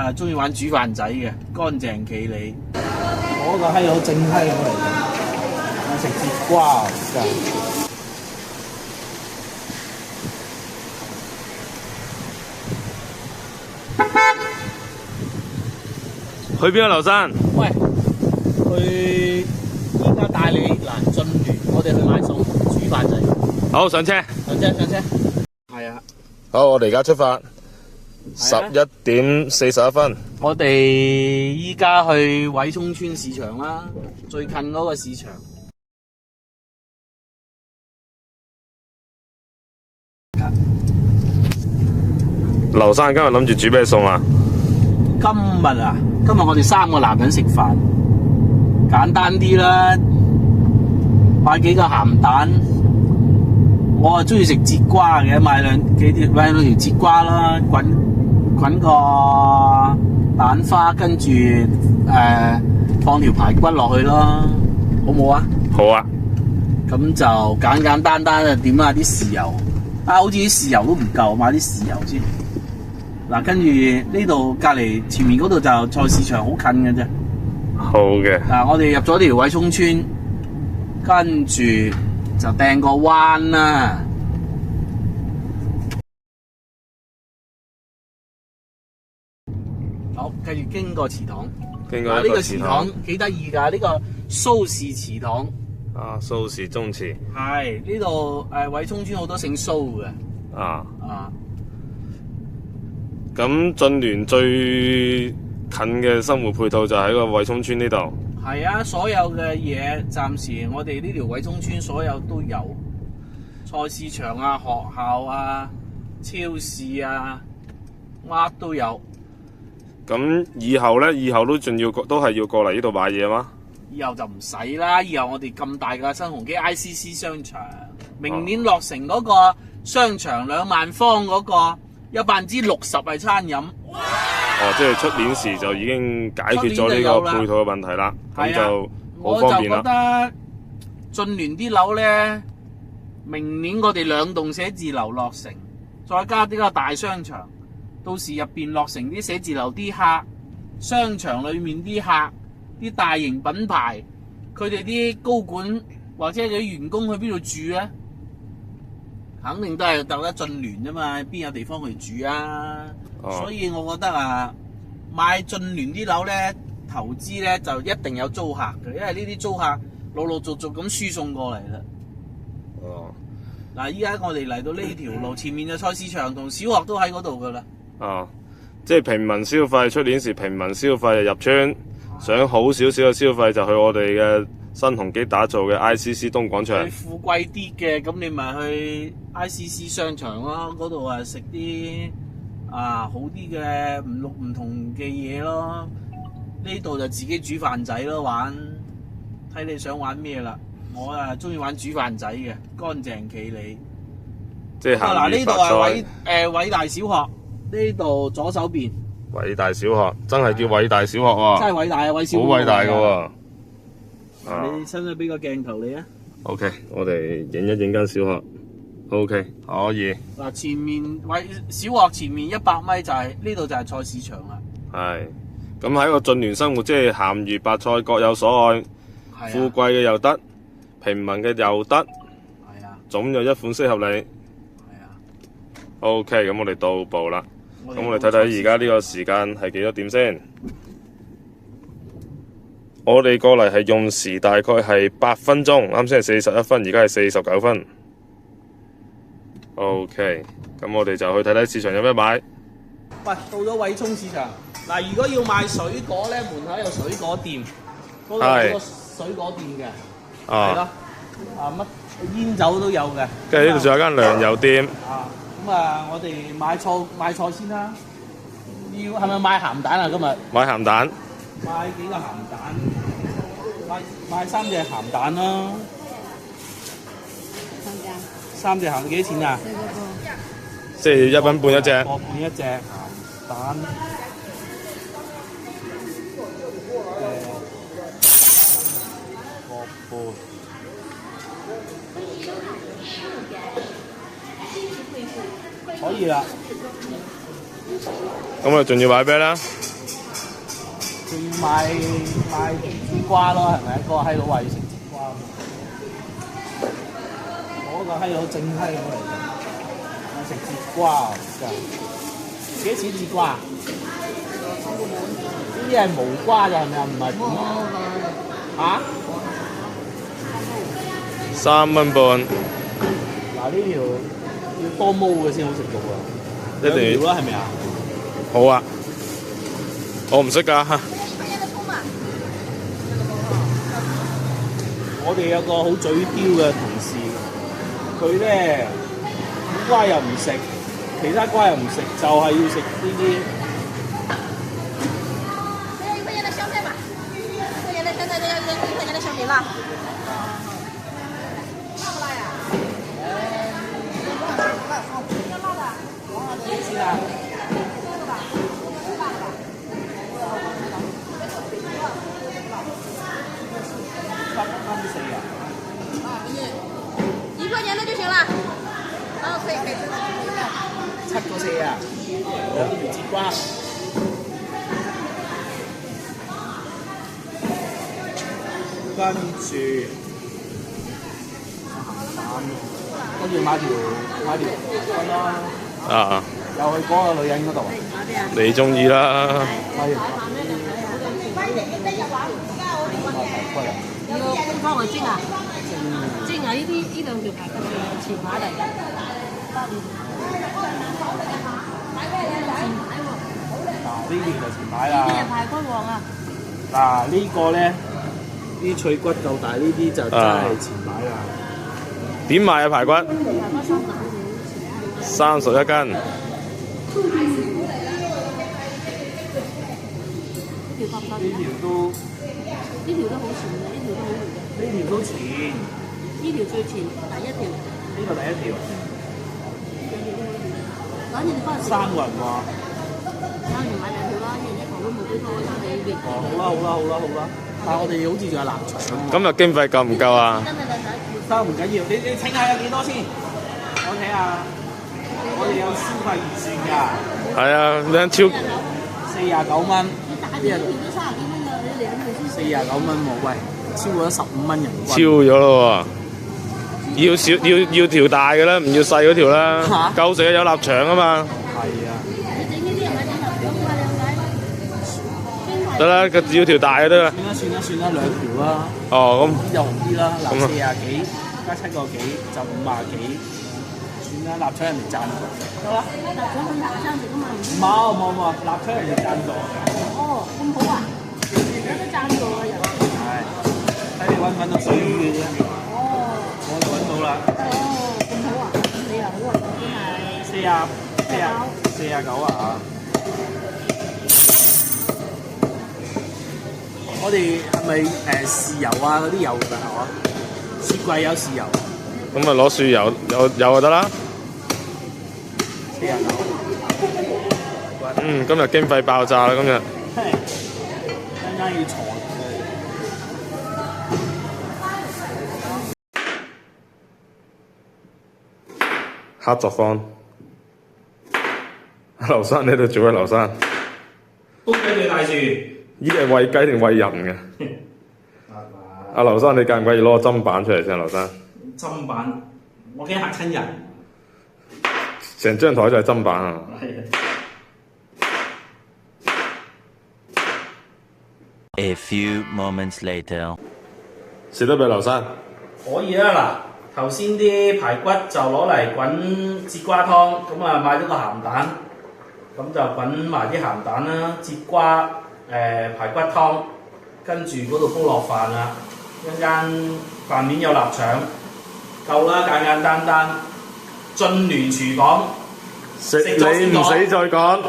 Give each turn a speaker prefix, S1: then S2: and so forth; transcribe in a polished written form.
S1: 啊中意玩煮飯仔嘅，乾淨企理。我個閪佬正閪佬嚟嘅，我食節瓜㗎。
S2: 去邊啊，劉生？
S1: 喂，去依家帶你嗱進聯，我哋去買餸煮飯仔。
S2: 好，上車。
S1: 上車。係啊。
S2: 好，我哋而家出發。11:41。
S1: 我哋依家去偉涌村市場啦，最近嗰個市場。
S2: 劉生今日諗住煮咩餸啊？
S1: 今日我哋3個男人食飯，簡單啲啦，買幾個鹹蛋。我係中意食節瓜嘅，買兩條節瓜啦，滾個蛋花，跟住放條排骨落去咯，好冇啊？
S2: 好啊。
S1: 咁就簡單啊，點下啲豉油啊，好似啲豉油都唔夠，買啲豉油先。嗱，跟住呢度隔離前面嗰度就菜市場，好近嘅啫。
S2: 好嘅。
S1: 嗱，我哋入咗條偉涌村，跟住就掟個彎啦。好，繼續經過祠堂。
S2: 經過
S1: 呢個祠堂幾得意㗎，呢個蘇氏祠堂。
S2: 啊，蘇氏宗祠。
S1: 係呢度偉涌村好多姓蘇嘅。
S2: 啊。咁進聯最近嘅生活配套就喺個偉涌村呢度。
S1: 係啊，所有嘅嘢暫時我哋呢條偉涌村所有都有，菜市場啊、學校啊、超市啊，乜都有。
S2: 咁以後咧，都係要過嚟呢度買嘢嗎？
S1: 以後就唔使啦，以後我哋咁大嘅新鴻基 ICC 商場，明年落成嗰個商場2萬方嗰個。60%係餐飲。
S2: 哦，即係出年時就已經解決咗呢個配套嘅問題啦，咁就好方便啦。
S1: 我就覺得進聯啲樓咧，明年我哋2棟寫字樓落成，再加呢個大商場，到時入邊落成啲寫字樓啲客，商場裏面啲客，啲大型品牌，佢哋啲高管或者佢啲員工去邊度住咧？肯定都係鬥得進聯啫嘛，邊有地方去住啊？所以我覺得啊，買進聯啲樓咧，投資咧就一定有租客嘅，因為呢啲租客陸陸續續咁輸送過嚟啦。嗱，依家我哋嚟到呢條路，前面嘅菜市場同小學都喺嗰度噶啦。
S2: 即係平民消費，出年時平民消費就入村，想好少少嘅消費就去我哋嘅新鴻基打造嘅 ICC 東廣場。
S1: 富貴啲嘅，咁你咪去 ICC 商場咯，嗰度食啲好啲嘅唔同嘅嘢咯。呢度就自己煮飯仔咯，玩，睇你想玩咩啦。我中意玩煮飯仔嘅，乾淨企理。
S2: 即係鹹魚白菜。
S1: 偉大小學呢度左手邊。
S2: 偉大小學真係叫偉大小學喎。
S1: 真係偉大啊！偉小學。
S2: 好偉大㗎喎。
S1: 你使唔使俾個鏡頭你啊
S2: ？OK， 我哋影一影間小學。OK， 可以。
S1: 嗱，前面小學前面100米就係呢度就係菜市場啦。
S2: 係。咁喺個進聯生活，即係鹹魚白菜各有所愛，富貴嘅又得，平民嘅又得。
S1: 係啊。總
S2: 有一款適合你。係
S1: 啊。
S2: OK， 咁我哋到步啦。咁我哋睇睇而家呢個時間係幾多點先？我哋過嚟係用時大概係8分鐘，啱先係41分，而家係49分。OK， 咁我哋就去睇睇市場有咩買。
S1: 喂，到咗偉涌市場，嗱，如果要買水果咧，門口有水果店，嗰度有個水果店嘅，係咯，乜煙酒都有嘅。跟住呢度仲有間糧油店。我哋買菜先啦。係咪買鹹蛋啊？今日
S2: 買鹹蛋。
S1: 買幾個鹹蛋？買3隻鹹蛋啦。3隻鹹幾多錢啊？
S2: 即係1蚊半一隻。
S1: 1半一隻鹹蛋。1半。可以啦。
S2: 咁我哋仲要買咩咧？
S1: 仲要買節瓜咯，係咪？個閪佬話要食節瓜，嗰個閪佬正閪佬嚟嘅，食節瓜真係幾多錢節瓜？呢啲係無瓜㗎係咪啊？唔係嚇
S2: 3蚊半，
S1: 嗱呢條要多毛嘅先好食到喎，
S2: 一定
S1: 兩條啦係咪啊？
S2: 好啊，我唔識㗎。
S1: 我哋有個好嘴刁嘅同事，佢咧瓜又唔食，其他瓜又唔食，就係要食呢啲。
S3: 1塊錢的香菜吧，1塊錢的香菜，要1塊錢的小米辣。辣不辣呀？要辣的。
S1: 幾錢啊？7蚊4啊
S3: 1塊錢的就行了。可以。
S1: ，7個4啊，兩條節瓜。跟住買條軍啦，
S2: 啊，
S1: 又去嗰個女人嗰度。
S2: 你中意啦。
S1: 買條
S3: 要幫我蒸啊！蒸啊！呢兩條排骨前排嚟嘅。
S1: 嗱呢條就前排啦。
S3: 呢啲係排骨王啊！
S1: 嗱呢個咧，啲脆骨夠大，呢啲就真係前排啦。
S2: 點賣啊排骨？30一斤。
S1: 呢條都
S3: 呢條都好前嘅，呢條都好前嘅。
S1: 呢條都前，
S3: 呢條最前，第一條。
S1: 呢個第一條。
S3: 反正你翻去
S1: 3個人喎。
S3: 3條買2條啦，一人一個都冇幾多，爭你呢邊。
S1: 好啦，但係我哋好似仲有臘腸喎。
S2: 今日經費夠唔夠啊？
S3: 真係
S1: 得唔緊要，你請下有幾多先？我睇下，我哋有消費預算㗎。
S2: 係啊，你超
S1: 49蚊。
S3: 你大條條都30幾蚊㗎，你兩條先。
S1: 49蚊喎，喂，超過咗15蚊人
S2: 超
S1: 均。
S2: 咗咯喎！要條大嘅啦，唔要細嗰條啦。
S1: 嚇
S2: 夠食有臘腸啊嘛。
S1: 係啊，
S3: 你整呢啲係咪整臘腸啊？兩仔？
S2: 得啦，要條大嘅得啦。
S1: 算啦，2條啦。
S2: 哦，
S1: 呢就好啲啦，
S2: 咁啊
S1: 臘40幾加7個幾就50幾，算啦，臘腸人哋贊助。得啦。
S3: 臘腸揾茶餐食啊嘛，唔知。
S1: 冇，臘腸人哋贊助。
S3: 哦，咁好啊！有得贊助啊又。
S1: 係，睇你揾唔揾到水魚嘅啫。
S3: 哦。
S1: 我揾到啦。
S3: 哦，咁好啊！咁你又好啊，真係。
S1: 49啊！我哋係咪豉油啊嗰啲有㗎係嘛？雪櫃有豉油。
S2: 咁咪攞豉油有就得啦。
S1: 49。
S2: 今日經費爆炸啦！今日
S1: 陣間要坐。
S2: 黑作坊，劉生你喺度做啊？劉生，
S1: 屋企對大樹。
S2: 依啲係餵雞定餵人嘅？阿劉生，你介唔介意攞個砧板出嚟先？劉生，
S1: 砧板，我驚嚇親人。
S2: 成張台就係砧板啊！
S1: 係啊。
S4: A few moments later，
S2: 食得未，劉生？
S1: 可以啦，嗱，頭先啲排骨就攞嚟滾節瓜湯，咁啊買咗個鹹蛋，咁就滾埋啲鹹蛋啦，節瓜排骨湯，跟住嗰度鋪落飯啦，一間飯面有臘腸，夠啦，簡簡單單，進聯廚房
S2: 食你唔死再講。